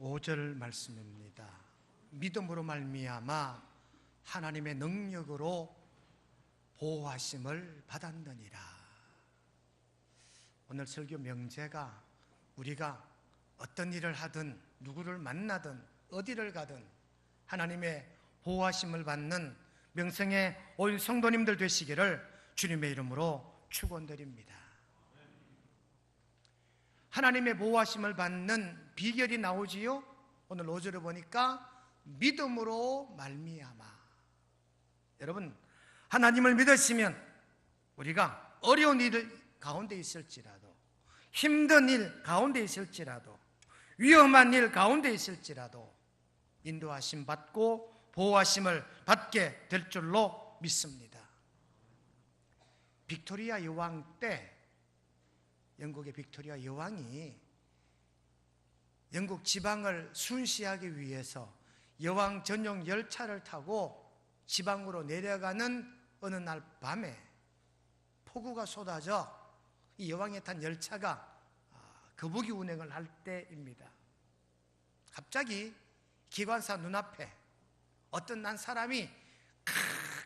5절 말씀입니다. 믿음으로 말미암아 하나님의 능력으로 보호하심을 받았느니라. 오늘 설교 명제가 우리가 어떤 일을 하든 누구를 만나든 어디를 가든 하나님의 보호하심을 받는 명성의 온 성도님들 되시기를 주님의 이름으로 축원드립니다. 하나님의 보호하심을 받는 비결이 나오지요. 오늘 5절을 보니까 믿음으로 말미암아. 여러분, 하나님을 믿으시면 우리가 어려운 일 가운데 있을지라도, 힘든 일 가운데 있을지라도, 위험한 일 가운데 있을지라도 인도하심 받고 보호하심을 받게 될 줄로 믿습니다. 빅토리아 여왕 때, 영국의 빅토리아 여왕이 영국 지방을 순시하기 위해서 여왕 전용 열차를 타고 지방으로 내려가는 어느 날 밤에 폭우가 쏟아져 이 여왕이 탄 열차가 거북이 운행을 할 때입니다. 갑자기 기관사 눈앞에 어떤 난 사람이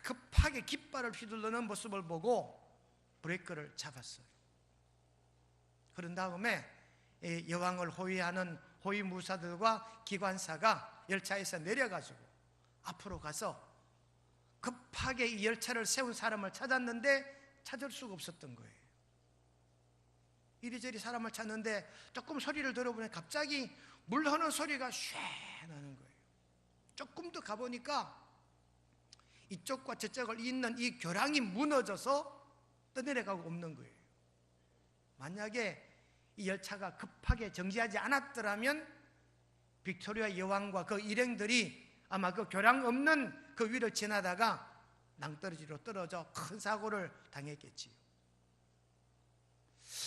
급하게 깃발을 휘두르는 모습을 보고 브레이크를 잡았어요. 그런 다음에 여왕을 호위하는 호위무사들과 기관사가 열차에서 내려가지고 앞으로 가서 급하게 이 열차를 세운 사람을 찾았는데 찾을 수가 없었던 거예요. 이리저리 사람을 찾는데 조금 소리를 들어보니 갑자기 물 흐르는 소리가 쉔 하는 거예요. 조금 더 가보니까 이쪽과 저쪽을 잇는 이 교량이 무너져서 떠내려가고 없는 거예요. 만약에 이 열차가 급하게 정지하지 않았더라면 빅토리아 여왕과 그 일행들이 아마 그 교량 없는 그 위를 지나다가 낭떠러지로 떨어져 큰 사고를 당했겠지요.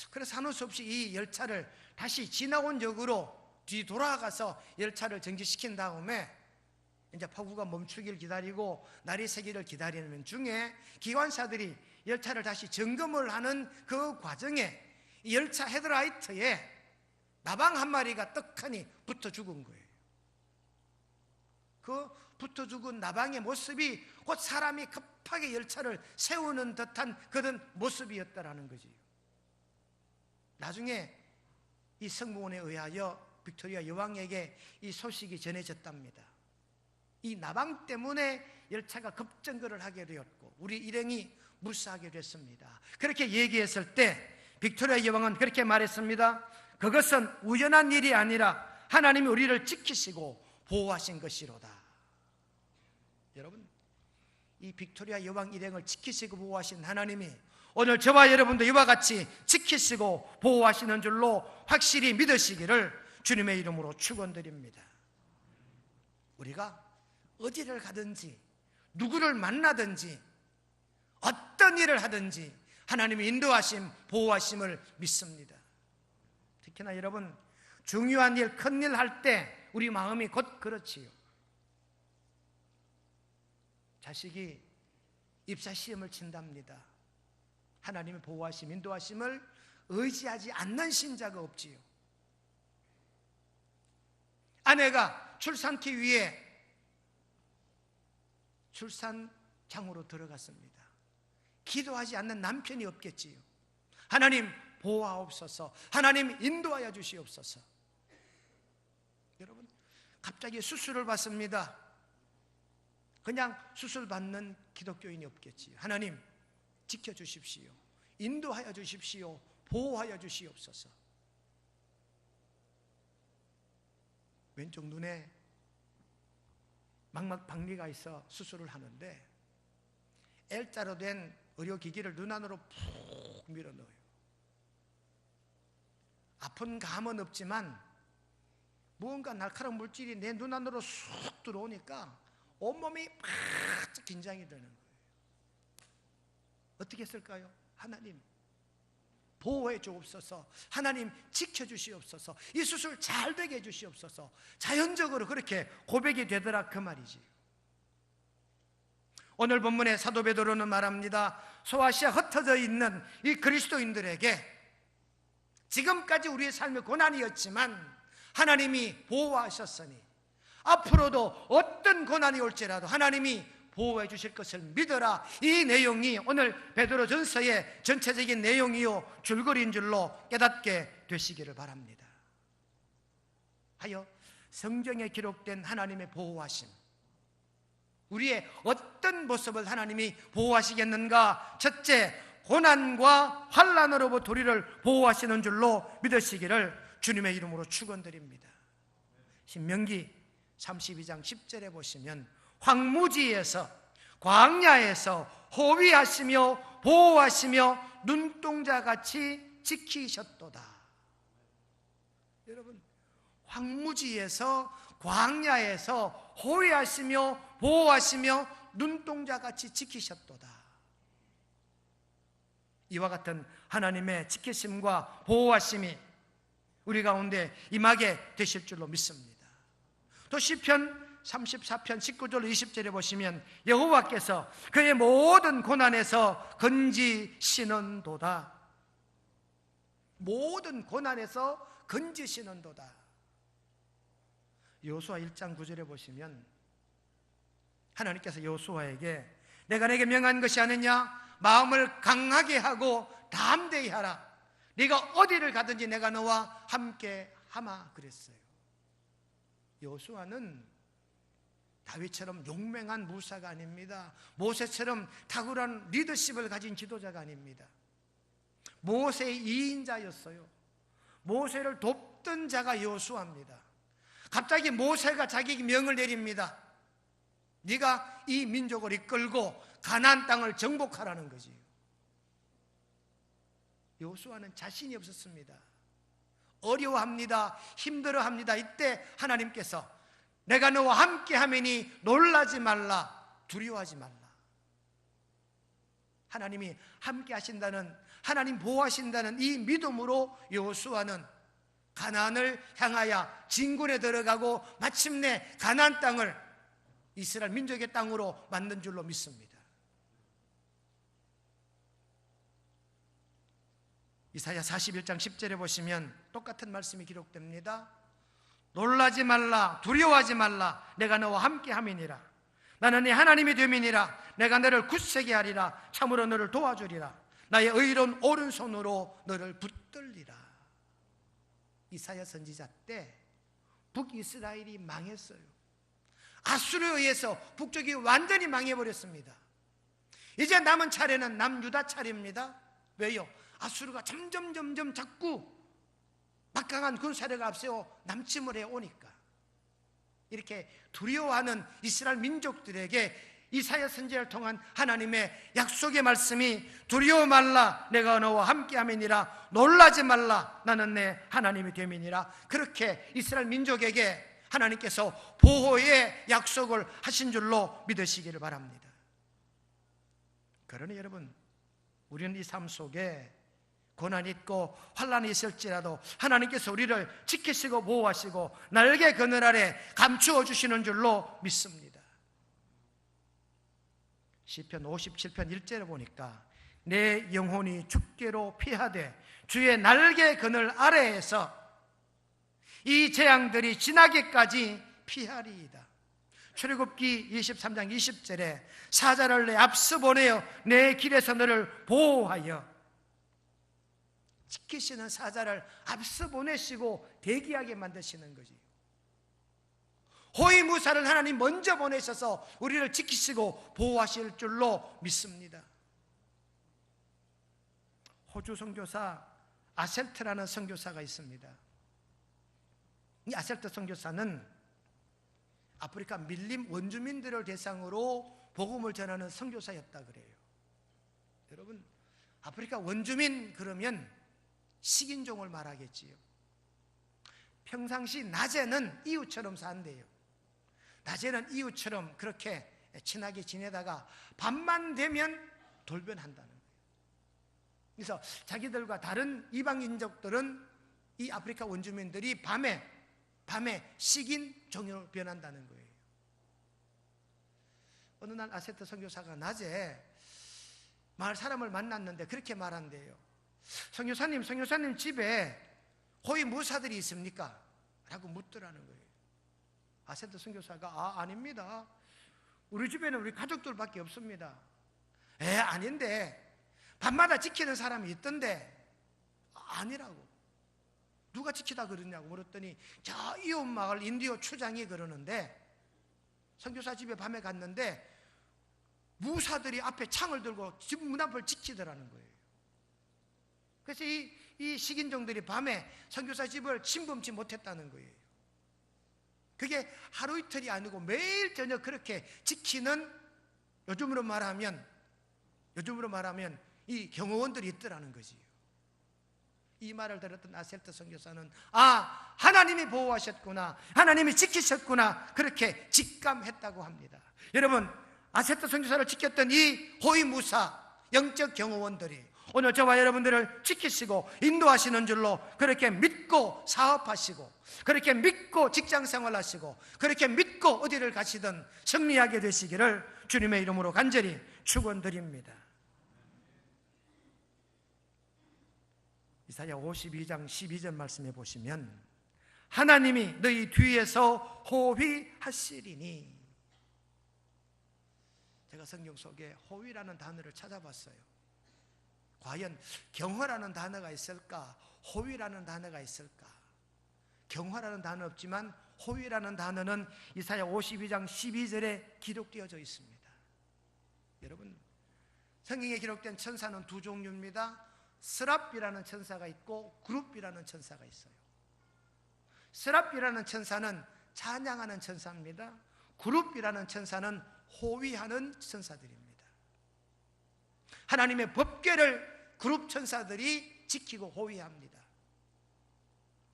그래서 하는 수 없이 이 열차를 다시 지나온 역으로 뒤돌아가서 열차를 정지시킨 다음에 이제 폭우가 멈추길 기다리고 날이 새기를 기다리는 중에 기관사들이 열차를 다시 점검을 하는 그 과정에 이 열차 헤드라이트에 나방 한 마리가 떡하니 붙어 죽은 거예요. 그 붙어 죽은 나방의 모습이 곧 사람이 급하게 열차를 세우는 듯한 그런 모습이었다라는 거지요. 나중에 이 승무원에 의하여 빅토리아 여왕에게 이 소식이 전해졌답니다. 이 나방 때문에 열차가 급정거를 하게 되었고 우리 일행이 무사하게 됐습니다. 그렇게 얘기했을 때 빅토리아 여왕은 그렇게 말했습니다. 그것은 우연한 일이 아니라 하나님이 우리를 지키시고 보호하신 것이로다. 여러분, 이 빅토리아 여왕 일행을 지키시고 보호하신 하나님이 오늘 저와 여러분도 이와 같이 지키시고 보호하시는 줄로 확실히 믿으시기를 주님의 이름으로 축원드립니다. 우리가 어디를 가든지 누구를 만나든지 어떤 일을 하든지 하나님의 인도하심, 보호하심을 믿습니다. 특히나 여러분, 중요한 일, 큰 일 할 때 우리 마음이 곧 그렇지요. 자식이 입사시험을 친답니다. 하나님의 보호하심, 인도하심을 의지하지 않는 신자가 없지요. 아내가 출산기 위해 출산장으로 들어갔습니다. 기도하지 않는 남편이 없겠지요. 하나님 보호하옵소서, 하나님 인도하여 주시옵소서. 여러분, 갑자기 수술을 받습니다. 그냥 수술 받는 기독교인이 없겠지요. 하나님 지켜주십시오, 인도하여 주십시오, 보호하여 주시옵소서. 왼쪽 눈에 망막박리가 있어 수술을 하는데 L자로 된 의료기기를 눈 안으로 푹 밀어넣어요. 아픈 감은 없지만 무언가 날카로운 물질이 내 눈 안으로 쑥 들어오니까 온몸이 팍 긴장이 되는 거예요. 어떻게 했을까요? 하나님 보호해 주옵소서, 하나님 지켜주시옵소서, 이 수술 잘 되게 해주시옵소서. 자연적으로 그렇게 고백이 되더라 그 말이지. 오늘 본문의 사도 베드로는 말합니다. 소아시아 흩어져 있는 이 그리스도인들에게 지금까지 우리의 삶의 고난이었지만 하나님이 보호하셨으니 앞으로도 어떤 고난이 올지라도 하나님이 보호해 주실 것을 믿어라. 이 내용이 오늘 베드로전서의 전체적인 내용이요 줄거리인 줄로 깨닫게 되시기를 바랍니다. 하여 성경에 기록된 하나님의 보호하심, 우리의 어떤 모습을 하나님이 보호하시겠는가? 첫째, 고난과 환난으로부터 우리를 보호하시는 줄로 믿으시기를 주님의 이름으로 축원드립니다. 신명기 32장 10절에 보시면 황무지에서 광야에서 호위하시며 보호하시며 눈동자같이 지키셨도다. 여러분, 황무지에서 광야에서 호위하시며 보호하시며 눈동자같이 지키셨도다. 이와 같은 하나님의 지키심과 보호하심이 우리 가운데 임하게 되실 줄로 믿습니다. 또 시편 34편 19절 20절에 보시면 여호와께서 그의 모든 고난에서 건지시는도다. 모든 고난에서 건지시는도다. 여호수아 1장 9절에 보시면 하나님께서 여호수아에게 내가 내게 명한 것이 아니냐? 마음을 강하게 하고 담대히 하라. 네가 어디를 가든지 내가 너와 함께 하마 그랬어요. 여호수아는 다윗처럼 용맹한 무사가 아닙니다. 모세처럼 탁월한 리더십을 가진 지도자가 아닙니다. 모세의 2인자였어요. 모세를 돕던 자가 여호수아입니다. 갑자기 모세가 자기에게 명을 내립니다. 네가 이 민족을 이끌고 가나안 땅을 정복하라는 거지. 여호수아는 자신이 없었습니다. 어려워합니다. 힘들어합니다. 이때 하나님께서 내가 너와 함께하매니 놀라지 말라, 두려워하지 말라. 하나님이 함께하신다는, 하나님 보호하신다는 이 믿음으로 여호수아는 가나안을 향하여 진군에 들어가고 마침내 가나안 땅을 이스라엘 민족의 땅으로 만든 줄로 믿습니다. 이사야 41장 10절에 보시면 똑같은 말씀이 기록됩니다. 놀라지 말라, 두려워하지 말라, 내가 너와 함께함이니라. 나는 네 하나님이 됨이니라. 내가 너를 굳세게 하리라. 참으로 너를 도와주리라. 나의 의로운 오른손으로 너를 붙들리라. 이사야 선지자 때 북이스라엘이 망했어요. 아수르에 의해서 북쪽이 완전히 망해버렸습니다. 이제 남은 차례는 남유다 차례입니다. 왜요? 아수르가 점점 자꾸 막강한 군사력을 앞세워 남침을 해오니까 이렇게 두려워하는 이스라엘 민족들에게 이사야 선지자를 통한 하나님의 약속의 말씀이 두려워 말라, 내가 너와 함께함이니라. 놀라지 말라, 나는 내 하나님이 됨이니라. 그렇게 이스라엘 민족에게 하나님께서 보호의 약속을 하신 줄로 믿으시기를 바랍니다. 그러니 여러분, 우리는 이 삶 속에 고난이 있고 환난이 있을지라도 하나님께서 우리를 지키시고 보호하시고 날개 그늘 아래 감추어 주시는 줄로 믿습니다. 시편 57편 1절에 보니까 내 영혼이 죽게로 피하되 주의 날개 그늘 아래에서 이 재앙들이 지나기까지 피하리이다. 출애굽기 23장 20절에 사자를 내 앞서 보내어 내 길에서 너를 보호하여, 지키시는 사자를 앞서 보내시고 대기하게 만드시는 거지. 호위무사를 하나님 먼저 보내셔서 우리를 지키시고 보호하실 줄로 믿습니다. 호주 선교사 아셀트라는 선교사가 있습니다. 이 아셀트 선교사는 아프리카 밀림 원주민들을 대상으로 복음을 전하는 선교사였다 그래요. 여러분, 아프리카 원주민 그러면 식인종을 말하겠지요. 평상시 낮에는 이웃처럼 산대요. 낮에는 이웃처럼 그렇게 친하게 지내다가 밤만 되면 돌변한다는 거예요. 그래서 자기들과 다른 이방인족들은 이 아프리카 원주민들이 밤에 식인 종으로 변한다는 거예요. 어느 날 아세트 선교사가 낮에 마을 사람을 만났는데 그렇게 말한대요. 선교사님 집에 호위 무사들이 있습니까? 라고 묻더라는 거예요. 아세트 선교사가 아닙니다. 우리 주변에 우리 가족들밖에 없습니다. 아닌데 밤마다 지키는 사람이 있던데. 아니라고. 누가 지키다 그러냐고 물었더니 저 이웃마을 인디오 추장이 그러는데 선교사 집에 밤에 갔는데 무사들이 앞에 창을 들고 집 문 앞을 지키더라는 거예요. 그래서 이 식인종들이 밤에 선교사 집을 침범치 못했다는 거예요. 그게 하루 이틀이 아니고 매일 저녁 그렇게 지키는 요즘으로 말하면 이 경호원들이 있더라는 거지요. 이 말을 들었던 아셀트 선교사는 하나님이 보호하셨구나, 하나님이 지키셨구나, 그렇게 직감했다고 합니다. 여러분, 아셀트 선교사를 지켰던 이 호위무사 영적 경호원들이 오늘 저와 여러분들을 지키시고 인도하시는 줄로 그렇게 믿고 사업하시고, 그렇게 믿고 직장생활하시고, 그렇게 믿고 어디를 가시든 승리하게 되시기를 주님의 이름으로 간절히 축원드립니다. 이사야 52장 12절 말씀해 보시면 하나님이 너희 뒤에서 호위하시리니. 제가 성경 속에 호위라는 단어를 찾아봤어요. 과연 경호라는 단어가 있을까? 호위라는 단어가 있을까? 경호라는 단어 없지만 호위라는 단어는 이사야 52장 12절에 기록되어져 있습니다. 여러분, 성경에 기록된 천사는 두 종류입니다. 스랍이라는 천사가 있고 그룹이라는 천사가 있어요. 스랍이라는 천사는 찬양하는 천사입니다. 그룹이라는 천사는 호위하는 천사들입니다. 하나님의 법궤를 그룹 천사들이 지키고 호위합니다.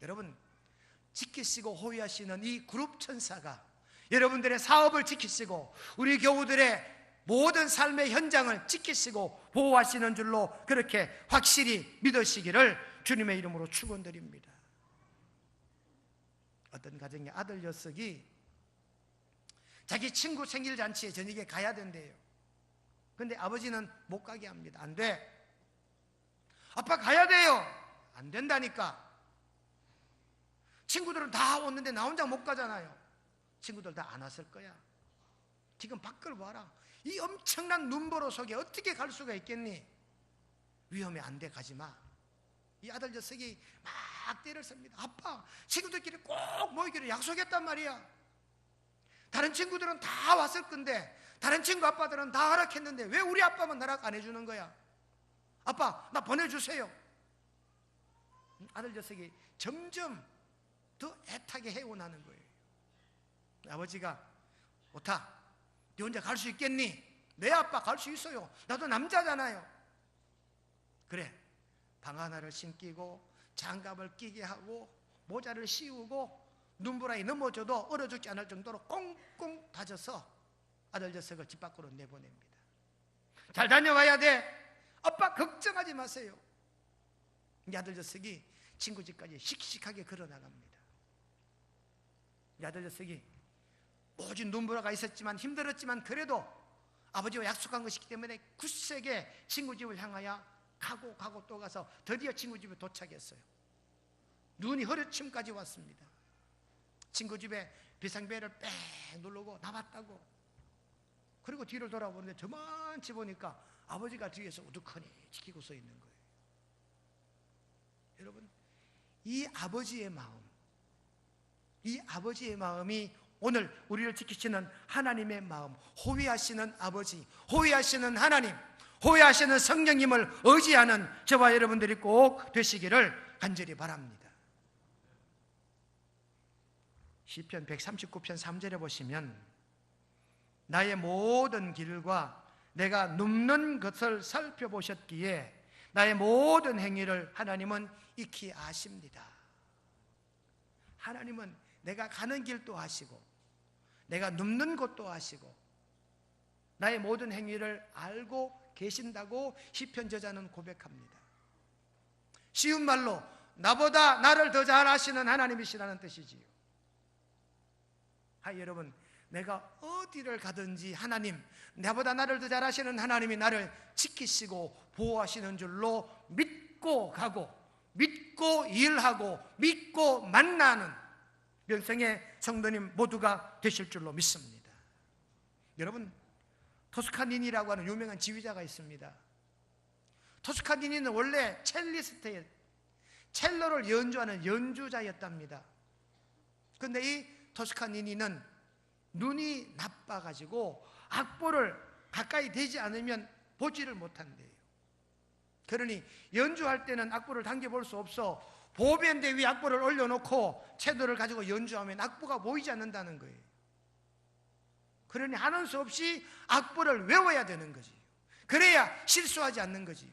여러분, 지키시고 호위하시는 이 그룹 천사가 여러분들의 사업을 지키시고 우리 교우들의 모든 삶의 현장을 지키시고 보호하시는 줄로 그렇게 확실히 믿으시기를 주님의 이름으로 축원드립니다. 어떤 가정의 아들 녀석이 자기 친구 생일 잔치에 저녁에 가야 된대요. 근데 아버지는 못 가게 합니다. 안 돼. 아빠 가야 돼요. 안 된다니까. 친구들은 다 오는데 나 혼자 못 가잖아요. 친구들 다 안 왔을 거야. 지금 밖을 봐라. 이 엄청난 눈보라 속에 어떻게 갈 수가 있겠니? 위험해. 안 돼. 가지 마. 이 아들 녀석이 막 때를 씁니다. 아빠, 친구들끼리 꼭 모이기로 약속했단 말이야. 다른 친구들은 다 왔을 건데, 다른 친구 아빠들은 다 허락했는데 왜 우리 아빠만 허락 안 해주는 거야? 아빠, 나 보내주세요. 아들 녀석이 점점 더 애타게 해원하는 거예요. 아버지가 오타, 네 혼자 갈 수 있겠니? 내 아빠 갈 수 있어요. 나도 남자잖아요. 그래, 방 하나를 신기고 장갑을 끼게 하고 모자를 씌우고 눈보라에 넘어져도 얼어 죽지 않을 정도로 꽁꽁 다져서 아들 녀석을 집 밖으로 내보냅니다. 잘 다녀와야 돼. 아빠 걱정하지 마세요. 이 아들 녀석이 친구 집까지 씩씩하게 걸어나갑니다. 이 아들 녀석이 오직 눈보라가 있었지만 힘들었지만 그래도 아버지와 약속한 것이기 때문에 굳세게 친구 집을 향하여 가고 또 가서 드디어 친구 집에 도착했어요. 눈이 허리춤까지 왔습니다. 친구 집에 비상벨을 뺑 누르고 나왔다고. 그리고 뒤를 돌아보는데 저만치 보니까 아버지가 뒤에서 우두커니 지키고 서 있는 거예요. 여러분, 이 아버지의 마음이 오늘 우리를 지키시는 하나님의 마음, 호위하시는 아버지, 호위하시는 하나님, 호위하시는 성령님을 의지하는 저와 여러분들이 꼭 되시기를 간절히 바랍니다. 시편 139편 3절에 보시면 나의 모든 길과 내가 눕는 것을 살펴보셨기에 나의 모든 행위를 하나님은 익히 아십니다. 하나님은 내가 가는 길도 아시고 내가 눕는 곳도 아시고 나의 모든 행위를 알고 계신다고 시편 저자는 고백합니다. 쉬운 말로 나보다 나를 더 잘 아시는 하나님이시라는 뜻이지요. 여러분, 내가 어디를 가든지 하나님, 나보다 나를 더 잘 아시는 하나님이 나를 지키시고 보호하시는 줄로 믿고 가고 믿고 일하고 믿고 만나는 명성의 성도님 모두가 되실 줄로 믿습니다. 여러분, 토스카니니라고 하는 유명한 지휘자가 있습니다. 토스카니니는 원래 첼리스트예요. 첼로를 연주하는 연주자였답니다. 그런데 이 토스카니니는 눈이 나빠가지고 악보를 가까이 대지 않으면 보지를 못한대요. 그러니 연주할 때는 악보를 당겨볼 수 없어 보변대 위에 악보를 올려놓고 채도를 가지고 연주하면 악보가 보이지 않는다는 거예요. 그러니 하는 수 없이 악보를 외워야 되는 거지. 그래야 실수하지 않는 거지.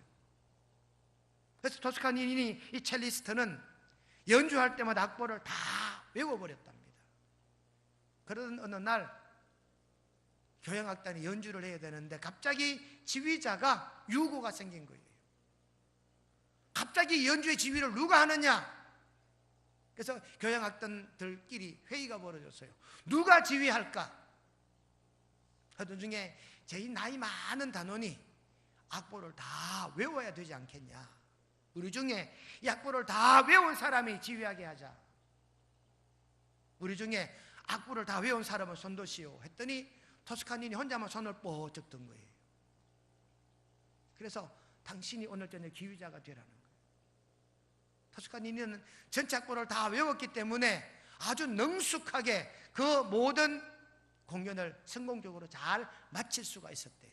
그래서 토스카니니 이 첼리스트는 연주할 때마다 악보를 다 외워버렸답니다. 그러던 어느 날 교향악단이 연주를 해야 되는데 갑자기 지휘자가 유고가 생긴 거예요. 갑자기 연주의 지휘를 누가 하느냐? 그래서 교향악단들끼리 회의가 벌어졌어요. 누가 지휘할까? 하던 중에 제일 나이 많은 단원이 악보를 다 외워야 되지 않겠냐? 우리 중에 이 악보를 다 외운 사람이 지휘하게 하자. 우리 중에 악보를 다 외운 사람은 손도시오 했더니 토스카니니 혼자만 손을 뻗쩍 든 거예요. 그래서 당신이 오늘 저녁 지휘자가 되라는 거예요. 토스카니니는 전체 악보를 다 외웠기 때문에 아주 능숙하게 그 모든 공연을 성공적으로 잘 마칠 수가 있었대요.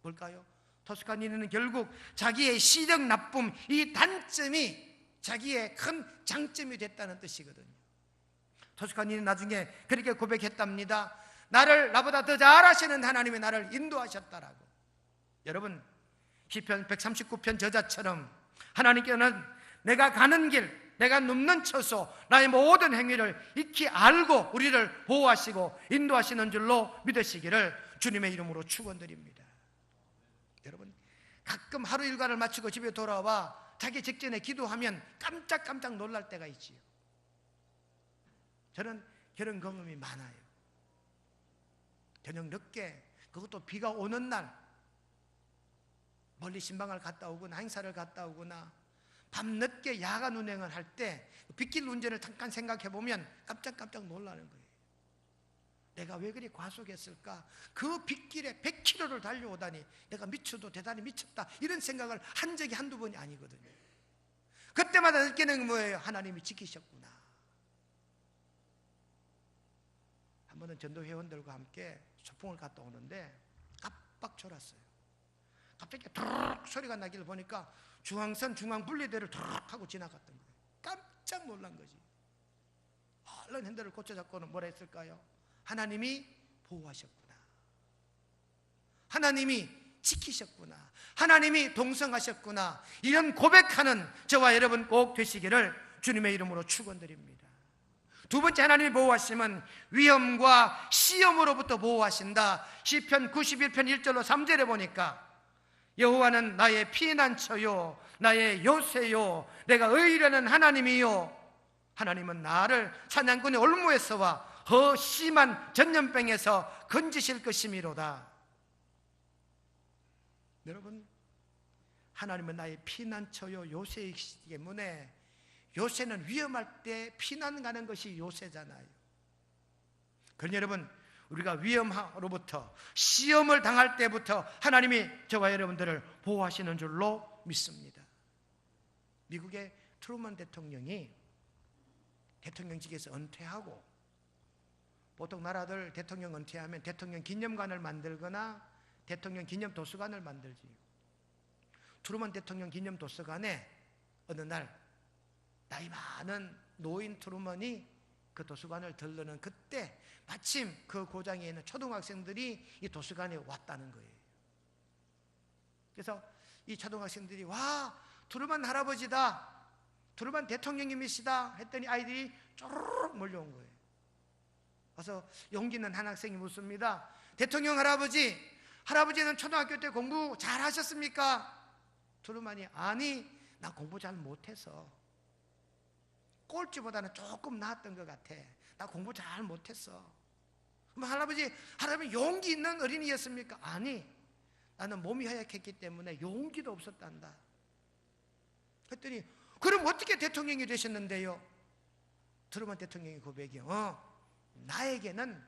뭘까요? 토스카니니는 결국 자기의 시력 나쁨, 이 단점이 자기의 큰 장점이 됐다는 뜻이거든요. 토스카니니는 나중에 그렇게 고백했답니다. 나보다 더 잘하시는 하나님이 나를 인도하셨다라고. 여러분, 시편 139편 저자처럼 하나님께는 내가 가는 길, 내가 눕는 처소, 나의 모든 행위를 익히 알고 우리를 보호하시고 인도하시는 줄로 믿으시기를 주님의 이름으로 축원드립니다. 여러분, 가끔 하루 일과를 마치고 집에 돌아와 자기 직전에 기도하면 깜짝깜짝 놀랄 때가 있지요. 저는 그런 경험이 많아요. 저녁 늦게, 그것도 비가 오는 날, 멀리 신방을 갔다 오거나 행사를 갔다 오거나 밤늦게 야간 운행을 할 때 빗길 운전을 잠깐 생각해 보면 깜짝깜짝 놀라는 거예요. 내가 왜 그리 과속했을까? 그 빗길에 100km를 달려오다니 내가 미쳐도 대단히 미쳤다, 이런 생각을 한 적이 한두 번이 아니거든요. 그때마다 느끼는 뭐예요? 하나님이 지키셨구나. 한 번은 전도 회원들과 함께 소풍을 갔다 오는데 깜빡 졸았어요. 갑자기 드르륵 소리가 나기를 보니까 중앙선 중앙분리대를 드르륵 하고 지나갔던 거예요. 깜짝 놀란 거지. 얼른 핸들을 고쳐잡고는 뭐라 했을까요? 하나님이 보호하셨구나, 하나님이 지키셨구나, 하나님이 동성하셨구나, 이런 고백하는 저와 여러분 꼭 되시기를 주님의 이름으로 축원드립니다. 두 번째, 하나님이 보호하심은 위험과 시험으로부터 보호하신다. 시편 91편 1절로 3절에 보니까 여호와는 나의 피난처요 나의 요새요 내가 의뢰하는 하나님이요, 하나님은 나를 사냥꾼의 올무에서와 더 심한 전염병에서 건지실 것이미로다. 여러분, 하나님은 나의 피난처요 요새이기 때문에 요새는 위험할 때 피난 가는 것이 요새잖아요. 그러니 여러분, 우리가 위험으로부터 시험을 당할 때부터 하나님이 저와 여러분들을 보호하시는 줄로 믿습니다. 미국의 트루먼 대통령이 대통령직에서 은퇴하고, 보통 나라들 대통령 은퇴하면 대통령 기념관을 만들거나 대통령 기념 도서관을 만들지. 트루먼 대통령 기념 도서관에 어느 날 나이 많은 노인 트루먼이 그 도서관을 들르는 그때 마침 그 고장에 있는 초등학생들이 이 도서관에 왔다는 거예요. 그래서 이 초등학생들이 와, 트루먼 할아버지다, 트루먼 대통령님이시다 했더니 아이들이 쪼르륵 몰려온 거예요. 와서 용기 있는 한 학생이 묻습니다. 대통령 할아버지, 할아버지는 초등학교 때 공부 잘 하셨습니까? 트루먼이 아니, 나 공부 잘 못해서, 꼴찌보다는 조금 나았던 것 같아, 나 공부 잘 못했어. 그럼 할아버지 용기 있는 어린이였습니까? 아니, 나는 몸이 허약했기 때문에 용기도 없었단다. 그랬더니 그럼 어떻게 대통령이 되셨는데요? 트루먼 대통령의 고백이요. 나에게는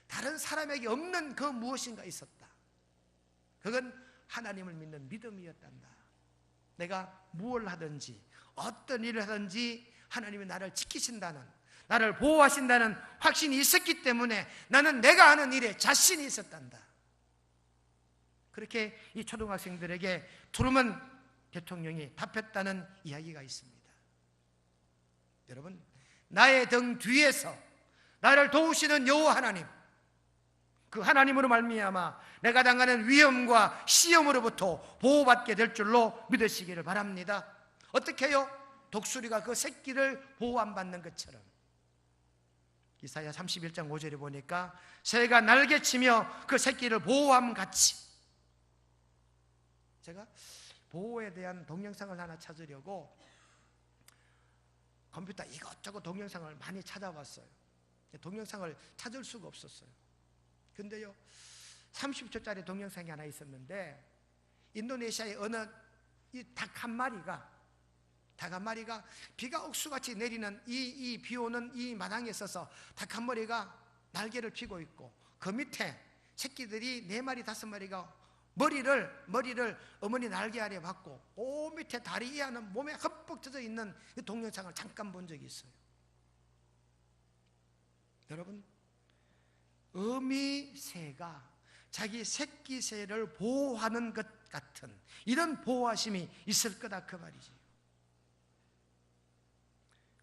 다른 사람에게 없는 그 무엇인가 있었다. 그건 하나님을 믿는 믿음이었단다. 내가 무엇을 하든지 어떤 일을 하든지 하나님이 나를 지키신다는, 나를 보호하신다는 확신이 있었기 때문에 나는 내가 하는 일에 자신이 있었단다. 그렇게 이 초등학생들에게 트루먼 대통령이 답했다는 이야기가 있습니다. 여러분, 나의 등 뒤에서 나를 도우시는 여호와 하나님, 그 하나님으로 말미암아 내가 당하는 위험과 시험으로부터 보호받게 될 줄로 믿으시기를 바랍니다. 어떻게 해요? 독수리가 그 새끼를 보호 안 받는 것처럼. 이사야 31장 5절에 보니까 새가 날개치며 그 새끼를 보호함 같이. 제가 보호에 대한 동영상을 하나 찾으려고 컴퓨터 이것저것 동영상을 많이 찾아봤어요. 동영상을 찾을 수가 없었어요. 근데요, 30초짜리 동영상이 하나 있었는데, 인도네시아의 어느 닭 한 마리가 비가 옥수같이 내리는 이 비 오는 이 마당에 있어서 닭 한 마리가 날개를 펴고 있고, 그 밑에 새끼들이 4마리 5마리가 머리를 어머니 날개 아래 받고 그 밑에 다리 이하는 몸에 흠뻑 젖어 있는 그 동영상을 잠깐 본 적이 있어요. 여러분, 어미새가 자기 새끼 새를 보호하는 것 같은 이런 보호하심이 있을 거다, 그 말이지.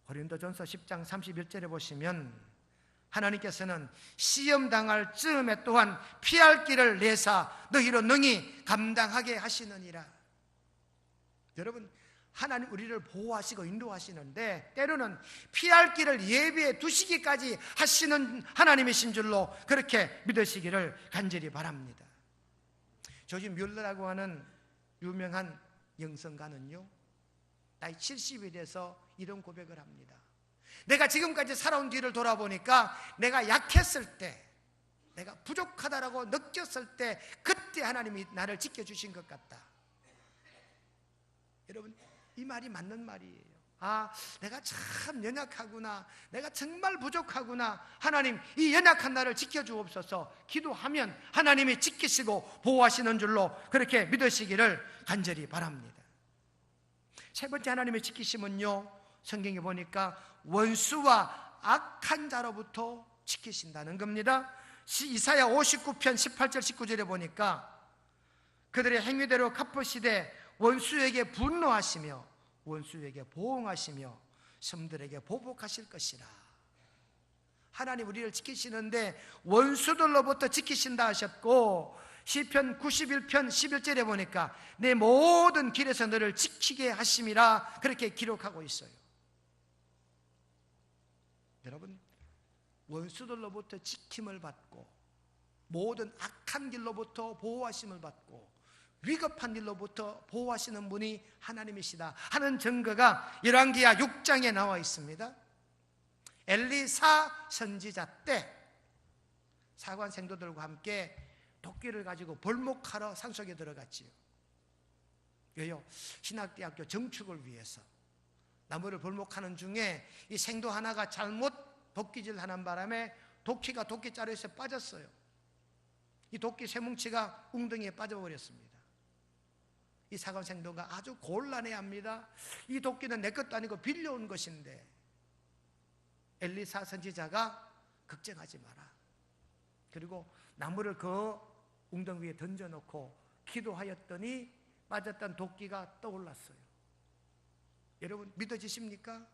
고린도전서 10장 31절에 보시면 하나님께서는 시험 당할 즈음에 또한 피할 길을 내사 너희로 능히 감당하게 하시느니라. 여러분, 하나님 우리를 보호하시고 인도하시는데 때로는 피할 길을 예비해 두시기까지 하시는 하나님이신 줄로 그렇게 믿으시기를 간절히 바랍니다. 조지 뮬러라고 하는 유명한 영성가는요, 나이 70이 돼서 이런 고백을 합니다. 내가 지금까지 살아온 뒤를 돌아보니까 내가 약했을 때, 내가 부족하다라고 느꼈을 때 그때 하나님이 나를 지켜주신 것 같다. 여러분, 이 말이 맞는 말이에요. 아, 내가 참 연약하구나, 내가 정말 부족하구나, 하나님 이 연약한 나를 지켜주옵소서 기도하면 하나님이 지키시고 보호하시는 줄로 그렇게 믿으시기를 간절히 바랍니다. 세 번째 하나님의 지키심은요, 성경에 보니까 원수와 악한 자로부터 지키신다는 겁니다. 이사야 59편 18절 19절에 보니까 그들의 행위대로 갚으시되 원수에게 분노하시며 원수에게 보응하시며 섬들에게 보복하실 것이라. 하나님 우리를 지키시는데 원수들로부터 지키신다 하셨고, 시편 91편 11절에 보니까 내 모든 길에서 너를 지키게 하심이라 그렇게 기록하고 있어요. 여러분, 원수들로부터 지킴을 받고 모든 악한 길로부터 보호하심을 받고 위급한 일로부터 보호하시는 분이 하나님이시다 하는 증거가 열왕기하 6장에 나와 있습니다. 엘리사 선지자 때 사관 생도들과 함께 도끼를 가지고 벌목하러 산속에 들어갔지요. 왜요? 신학대학교 정축을 위해서 나무를 벌목하는 중에 이 생도 하나가 잘못 도끼질 하는 바람에 도끼가 도끼자루에서 빠졌어요. 이 도끼 세 뭉치가 웅덩이에 빠져버렸습니다. 이 사관 생도가 아주 곤란해합니다. 이 도끼는 내 것도 아니고 빌려온 것인데, 엘리사 선지자가 걱정하지 마라, 그리고 나무를 그 웅덩이 위에 던져놓고 기도하였더니 빠졌던 도끼가 떠올랐어요. 여러분, 믿어지십니까?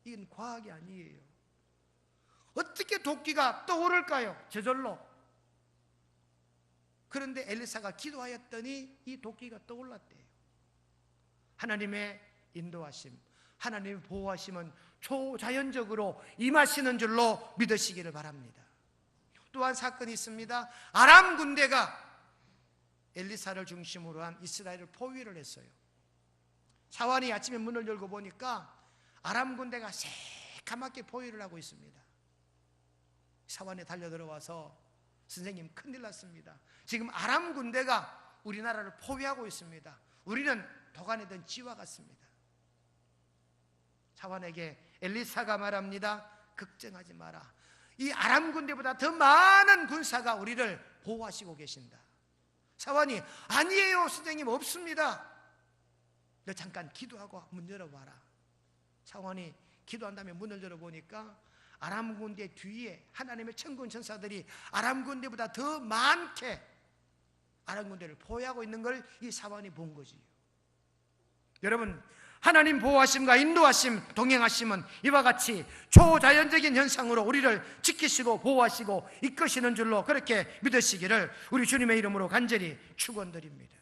이건 과학이 아니에요. 어떻게 도끼가 떠오를까요? 저절로. 그런데 엘리사가 기도하였더니 이 도끼가 떠올랐대요. 하나님의 인도하심, 하나님의 보호하심은 초자연적으로 임하시는 줄로 믿으시기를 바랍니다. 또한 사건이 있습니다. 아람 군대가 엘리사를 중심으로 한 이스라엘을 포위를 했어요. 사환이 아침에 문을 열고 보니까 아람 군대가 새까맣게 포위를 하고 있습니다. 사환에 달려들어와서 선생님, 큰일 났습니다. 지금 아람 군대가 우리나라를 포위하고 있습니다. 우리는 도간에 든 쥐와 같습니다. 사환에게 엘리사가 말합니다. 걱정하지 마라. 이 아람 군대보다 더 많은 군사가 우리를 보호하시고 계신다. 사환이 아니에요 선생님, 없습니다. 너 잠깐 기도하고 문 열어봐라. 사환이 기도한 다음에 문을 열어보니까 아람 군대 뒤에 하나님의 천군 천사들이 아람 군대보다 더 많게 아람 군대를 보호하고 있는 걸 이 사환이 본 거지요. 여러분, 하나님 보호하심과 인도하심, 동행하심은 이와 같이 초자연적인 현상으로 우리를 지키시고 보호하시고 이끄시는 줄로 그렇게 믿으시기를 우리 주님의 이름으로 간절히 축원드립니다.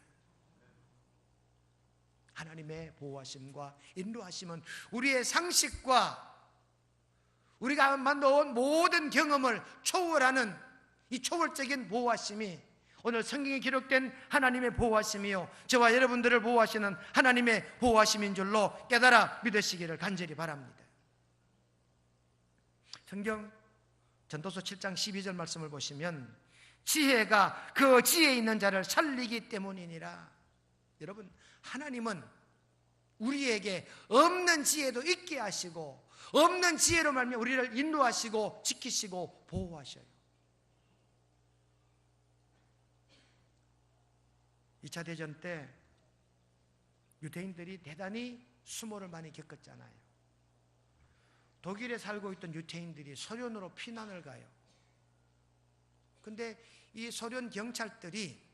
하나님의 보호하심과 인도하심은 우리의 상식과 우리가 만나온 모든 경험을 초월하는 이 초월적인 보호하심이 오늘 성경에 기록된 하나님의 보호하심이요, 저와 여러분들을 보호하시는 하나님의 보호하심인 줄로 깨달아 믿으시기를 간절히 바랍니다. 성경 전도서 7장 12절 말씀을 보시면 지혜가 그 지혜에 있는 자를 살리기 때문이니라. 여러분, 하나님은 우리에게 없는 지혜도 있게 하시고 없는 지혜로 말미암아 우리를 인도하시고 지키시고 보호하셔요. 2차 대전 때 유대인들이 대단히 수모를 많이 겪었잖아요. 독일에 살고 있던 유대인들이 소련으로 피난을 가요. 근데 이 소련 경찰들이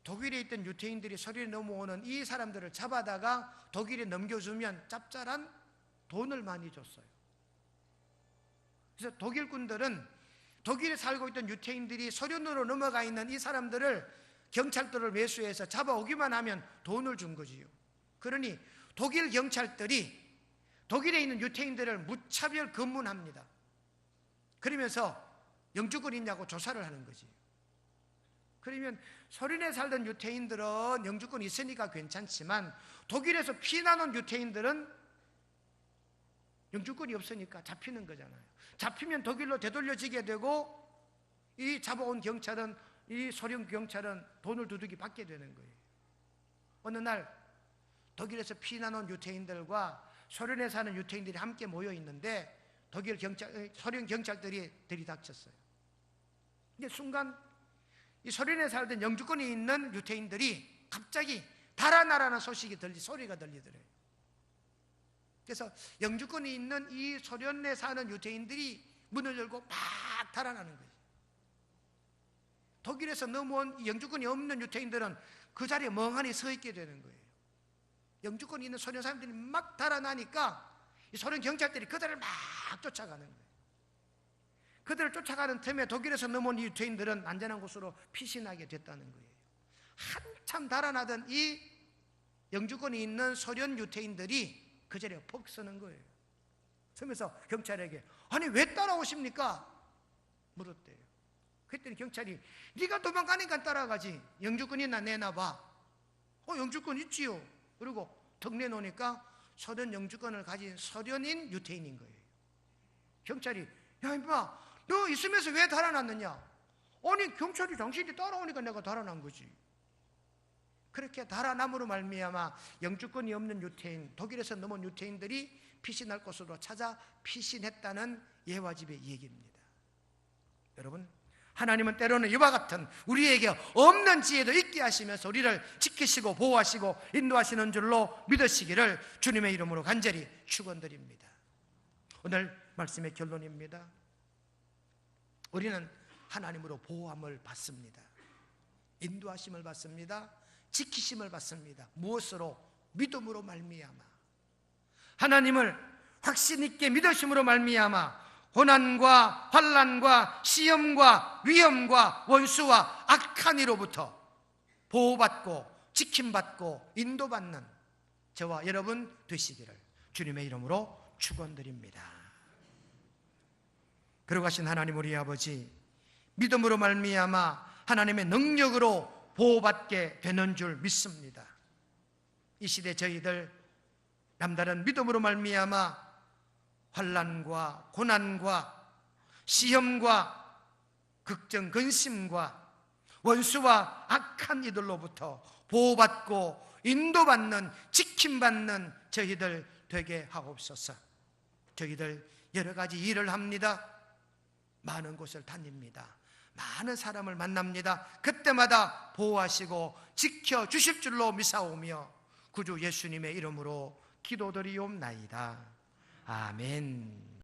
독일에 있던 유대인들이 소련에 넘어오는 이 사람들을 잡아다가 독일에 넘겨주면 짭짤한 돈을 많이 줬어요. 그래서 독일 군들은 독일에 살고 있던 유대인들이 소련으로 넘어가 있는 이 사람들을 경찰들을 매수해서 잡아오기만 하면 돈을 준 거지요. 그러니 독일 경찰들이 독일에 있는 유대인들을 무차별 검문합니다. 그러면서 영주권 있냐고 조사를 하는 거지. 그러면 소련에 살던 유대인들은 영주권 있으니까 괜찮지만 독일에서 피난 온 유대인들은 영주권이 없으니까 잡히는 거잖아요. 잡히면 독일로 되돌려지게 되고 이 잡아온 경찰은, 이 소련 경찰은 돈을 두둑이 받게 되는 거예요. 어느 날 독일에서 피난 온 유대인들과 소련에 사는 유대인들이 함께 모여 있는데 소련 경찰들이 들이닥쳤어요. 근데 순간 이 소련에 살던 영주권이 있는 유대인들이 갑자기 달아나라는 소리가 들리더래요. 그래서 영주권이 있는 이 소련에 사는 유대인들이 문을 열고 막 달아나는 거예요. 독일에서 넘어온 영주권이 없는 유대인들은 그 자리에 멍하니 서 있게 되는 거예요. 영주권이 있는 소련 사람들이 막 달아나니까 이 소련 경찰들이 그들을 막 쫓아가는 거예요. 그들을 쫓아가는 틈에 독일에서 넘어온 유대인들은 안전한 곳으로 피신하게 됐다는 거예요. 한참 달아나던 이 영주권이 있는 소련 유대인들이 그 자리에 퍽 서는 거예요. 서면서 경찰에게 아니 왜 따라오십니까? 물었대요. 그랬더니 경찰이 네가 도망가니까 따라가지, 영주권이나 내놔봐. 영주권 있지요. 그리고 턱 내놓으니까 소련 영주권을 가진 소련인 유태인인 거예요. 경찰이 야 임마, 너 있으면서 왜 달아났느냐? 아니 경찰이 당신이 따라오니까 내가 달아난 거지. 그렇게 달아남으로 말미암아 영주권이 없는 유태인, 독일에서 넘어온 유태인들이 피신할 곳으로 찾아 피신했다는 예화집의 얘기입니다. 여러분, 하나님은 때로는 이와 같은 우리에게 없는 지혜도 있게 하시면서 우리를 지키시고 보호하시고 인도하시는 줄로 믿으시기를 주님의 이름으로 간절히 축원드립니다. 오늘 말씀의 결론입니다. 우리는 하나님으로 보호함을 받습니다. 인도하심을 받습니다. 지키심을 받습니다. 무엇으로? 믿음으로 말미암아. 하나님을 확신 있게 믿으심으로 말미암아 고난과 환난과 시험과 위험과 원수와 악한 이로부터 보호받고 지킴받고 인도받는 저와 여러분 되시기를 주님의 이름으로 축원드립니다. 거룩하신 하나님 우리 아버지, 믿음으로 말미암아 하나님의 능력으로 보호받게 되는 줄 믿습니다. 이 시대 저희들 남다른 믿음으로 말미암아 환난과 고난과 시험과 걱정 근심과 원수와 악한 이들로부터 보호받고 인도받는 지킴받는 저희들 되게 하옵소서. 저희들 여러 가지 일을 합니다. 많은 곳을 다닙니다. 많은 사람을 만납니다. 그때마다 보호하시고 지켜주실 줄로 믿사오며 구주 예수님의 이름으로 기도드리옵나이다. 아멘.